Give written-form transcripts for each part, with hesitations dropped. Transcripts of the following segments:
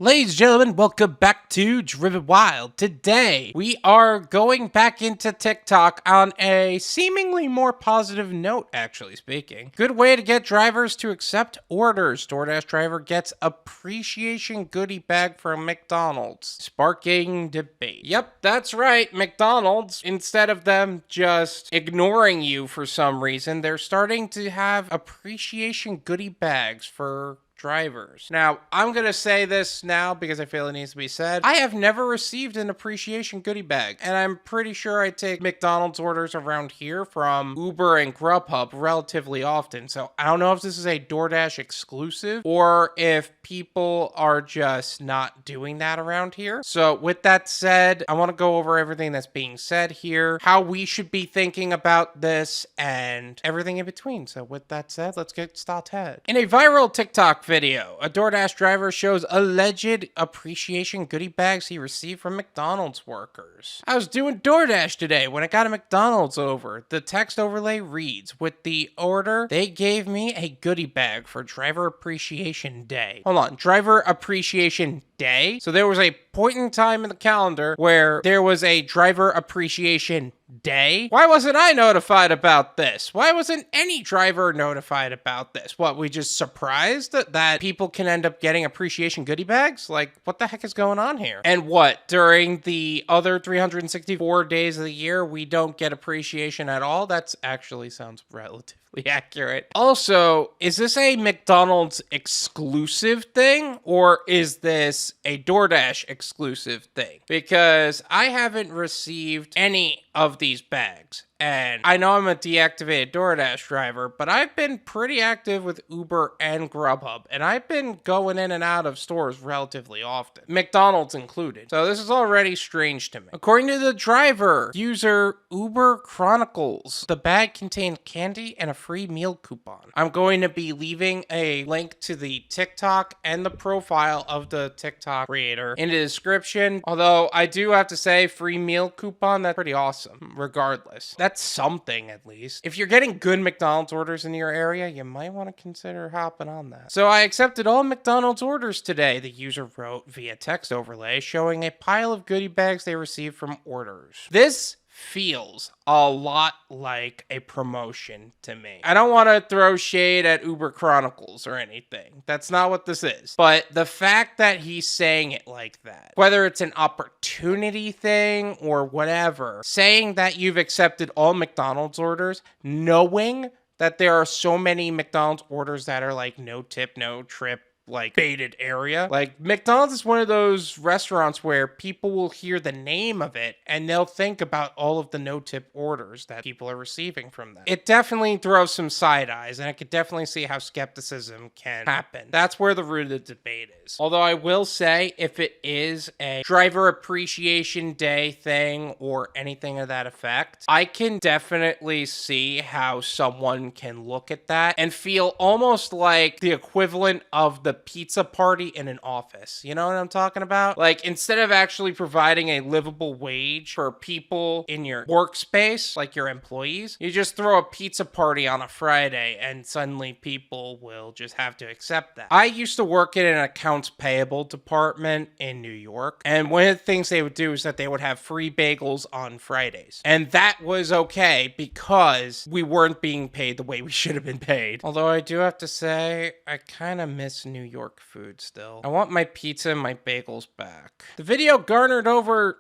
Ladies and gentlemen, welcome back to Driven Wild. Today, we are going back into TikTok on a seemingly more positive note, actually speaking. Good way to get drivers to accept orders. Doordash driver gets appreciation goodie bag from McDonald's, sparking debate. Yep, that's right, McDonald's. Instead of them just ignoring you for some reason, they're starting to have appreciation goodie bags for drivers. Now, I'm going to say this now because I feel it needs to be said. I have never received an appreciation goodie bag, and I'm pretty sure I take McDonald's orders around here from Uber and Grubhub relatively often. So I don't know if this is a DoorDash exclusive or if people are just not doing that around here. So with that said, I want to go over everything that's being said here, how we should be thinking about this, and everything in between. So with that said, let's get started. In a viral TikTok video, a DoorDash driver shows alleged appreciation goodie bags he received from McDonald's workers. I was doing DoorDash today when I got a McDonald's over. The text overlay reads, with the order, they gave me a goodie bag for Driver Appreciation Day. Hold on, Driver Appreciation Day? So there was a point in time in the calendar where there was a Driver Appreciation Day? Why wasn't I notified about this? Why wasn't any driver notified about this? What, we just surprised that people can end up getting appreciation goodie bags? Like, what the heck is going on here? And what, during the other 364 days of the year, we don't get appreciation at all? That's actually sounds relatively accurate. Also, is this a McDonald's exclusive thing, or is this a DoorDash exclusive thing? Because I haven't received any of these bags. And I know I'm a deactivated DoorDash driver, but I've been pretty active with Uber and Grubhub, and I've been going in and out of stores relatively often, McDonald's included. So this is already strange to me. According to the driver, user Uber Chronicles, the bag contained candy and a free meal coupon. I'm going to be leaving a link to the TikTok and the profile of the TikTok creator in the description. Although I do have to say, free meal coupon, that's pretty awesome, regardless. That's something, at least. If you're getting good McDonald's orders in your area, you might want to consider hopping on that. So I accepted all McDonald's orders today, the user wrote via text overlay, showing a pile of goodie bags they received from orders. This feels a lot like a promotion to me. I don't want to throw shade at Uber Chronicles or anything. That's not what this is. But the fact that he's saying it like that, whether it's an opportunity thing or whatever, saying that you've accepted all McDonald's orders, knowing that there are so many McDonald's orders that are like no tip, no trip, like baited area. Like McDonald's is one of those restaurants where people will hear the name of it and they'll think about all of the no-tip orders that people are receiving from them. It definitely throws some side eyes, and I could definitely see how skepticism can happen. That's where the root of the debate is. Although I will say, if it is a Driver Appreciation Day thing or anything of that effect, I can definitely see how someone can look at that and feel almost like the equivalent of the pizza party in an office. You know what I'm talking about? Like, instead of actually providing a livable wage for people in your workspace, like your employees, you just throw a pizza party on a Friday and suddenly people will just have to accept that. I used to work in an accounts payable department in New York, and one of the things they would do is that they would have free bagels on Fridays. And that was okay because we weren't being paid the way we should have been paid. Although I do have to say, I kind of miss New York food still. I want my pizza and my bagels back. The video garnered over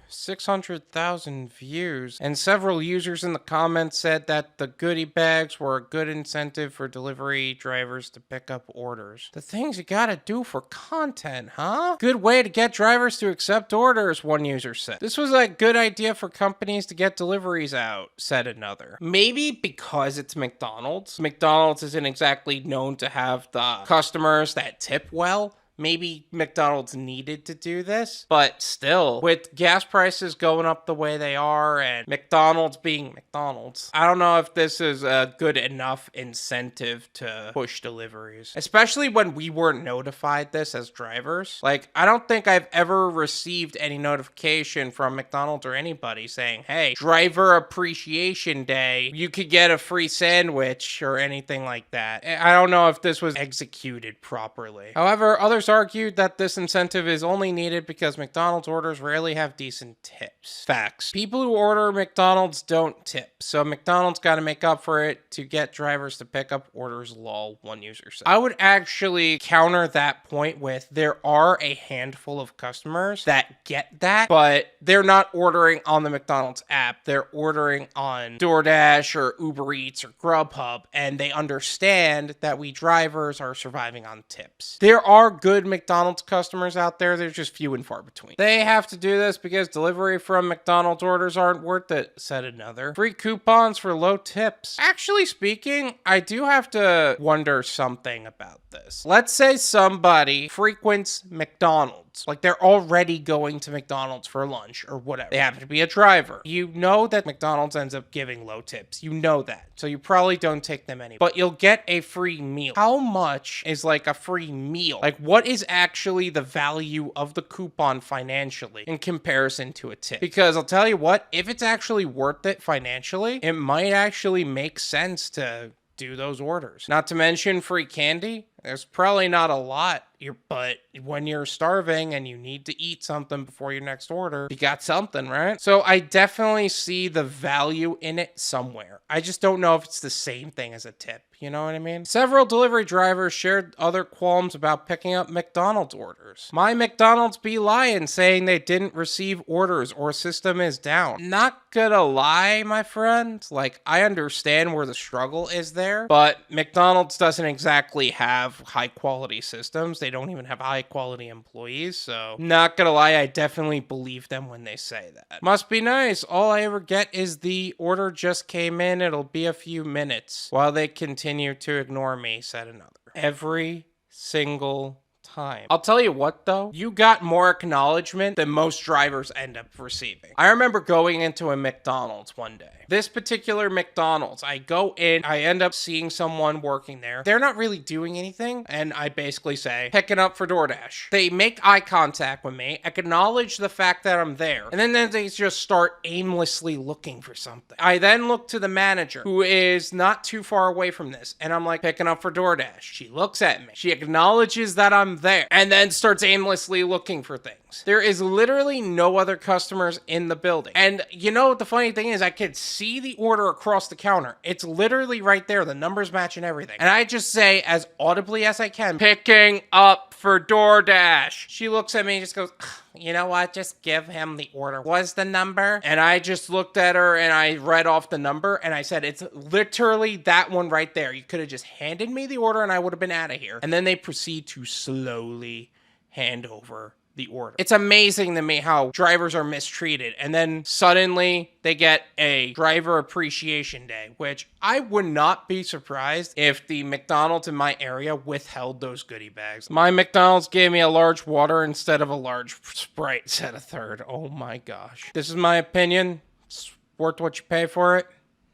600,000 views, and several users in the comments said that the goodie bags were a good incentive for delivery drivers to pick up orders. The things you gotta do for content, huh? Good way to get drivers to accept orders, one user said. This was a good idea for companies to get deliveries out, said another. Maybe because it's McDonald's. McDonald's isn't exactly known to have the customers that tip well. Maybe McDonald's needed to do this, but still, with gas prices going up the way they are and McDonald's being McDonald's, I don't know if this is a good enough incentive to push deliveries, especially when we weren't notified this as drivers. Like, I don't think I've ever received any notification from McDonald's or anybody saying, hey, Driver Appreciation Day, you could get a free sandwich or anything like that. I don't know if this was executed properly. However, other Drivers argued that this incentive is only needed because McDonald's orders rarely have decent tips. Facts. People who order McDonald's don't tip, so McDonald's got to make up for it to get drivers to pick up orders, lol, one user said. I would actually counter that point with there are a handful of customers that get that, but they're not ordering on the McDonald's app. They're ordering on Doordash or Uber Eats or Grubhub, and they understand that we drivers are surviving on tips. There are good McDonald's customers out there. They're just few and far between. They have to do this because delivery from McDonald's orders aren't worth it, said another. Free coupons for low tips. Actually speaking, I do have to wonder something about this. Let's say somebody frequents McDonald's. Like they're already going to McDonald's for lunch or whatever. They happen to be a driver. You know that McDonald's ends up giving low tips. You know that. So you probably don't take them anyway. But you'll get a free meal. How much is like a free meal? Like what is actually the value of the coupon financially in comparison to a tip? Because I'll tell you what, if it's actually worth it financially, it might actually make sense to do those orders. Not to mention free candy. There's probably not a lot, but when you're starving and you need to eat something before your next order, you got something, right? So I definitely see the value in it somewhere. I just don't know if it's the same thing as a tip. You know what I mean? Several delivery drivers shared other qualms about picking up McDonald's orders. My McDonald's be lying saying they didn't receive orders or system is down. Not gonna lie, my friend. Like, I understand where the struggle is there, but McDonald's doesn't exactly have high quality systems. They don't even have high quality employees. So not gonna lie, I definitely believe them when they say that. Must be nice. All I ever get is the order just came in. It'll be a few minutes while they continue to ignore me, said another. Every single time. I'll tell you what though, you got more acknowledgement than most drivers end up receiving. I remember going into a McDonald's one day. This particular McDonald's, I go in, I end up seeing someone working there. They're not really doing anything, and I basically say, picking up for DoorDash. They make eye contact with me, acknowledge the fact that I'm there, and then they just start aimlessly looking for something. I then look to the manager, who is not too far away from this, and I'm like, picking up for DoorDash. She looks at me. She acknowledges that I'm there, and then starts aimlessly looking for things. There is literally no other customers in the building. And you know what the funny thing is? I could see the order across the counter. It's literally right there. The numbers match and everything. And I just say as audibly as I can, picking up for DoorDash. She looks at me and just goes, you know what? Just give him the order. What's the number? And I just looked at her and I read off the number and I said, it's literally that one right there. You could have just handed me the order and I would have been out of here. And then they proceed to slowly hand over the order. It's amazing to me how drivers are mistreated, and then suddenly they get a driver appreciation day, which I would not be surprised if the McDonald's in my area withheld those goodie bags. My McDonald's gave me a large water instead of a large Sprite, said a third. Oh my gosh. This is my opinion. It's worth what you pay for it.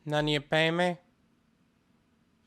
None of you pay me.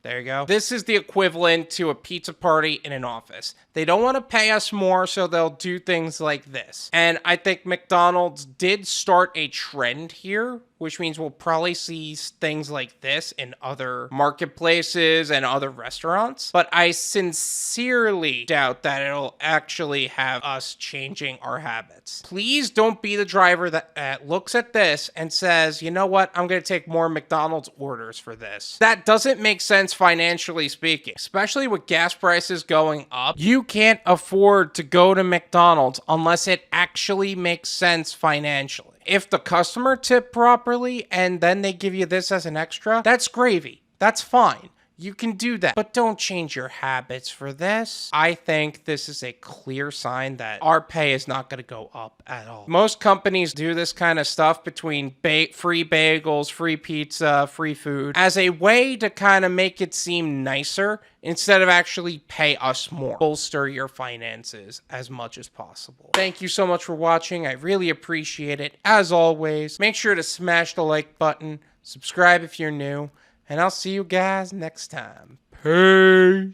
There you go. This is the equivalent to a pizza party in an office. They don't want to pay us more, so they'll do things like this. And I think McDonald's did start a trend here, which means we'll probably see things like this in other marketplaces and other restaurants. But I sincerely doubt that it'll actually have us changing our habits. Please don't be the driver that looks at this and says, you know what, I'm going to take more McDonald's orders for this. That doesn't make sense financially speaking, especially with gas prices going up. You can't afford to go to McDonald's unless it actually makes sense financially. If the customer tipped properly and then they give you this as an extra, that's gravy. That's fine. You can do that, but don't change your habits for this. I think this is a clear sign that our pay is not going to go up at all. Most companies do this kind of stuff between free bagels, free pizza, free food as a way to kind of make it seem nicer instead of actually pay us more. Bolster your finances as much as possible. Thank you so much for watching. I really appreciate it. As always, make sure to smash the like button, subscribe if you're new, and I'll see you guys next time. Peace.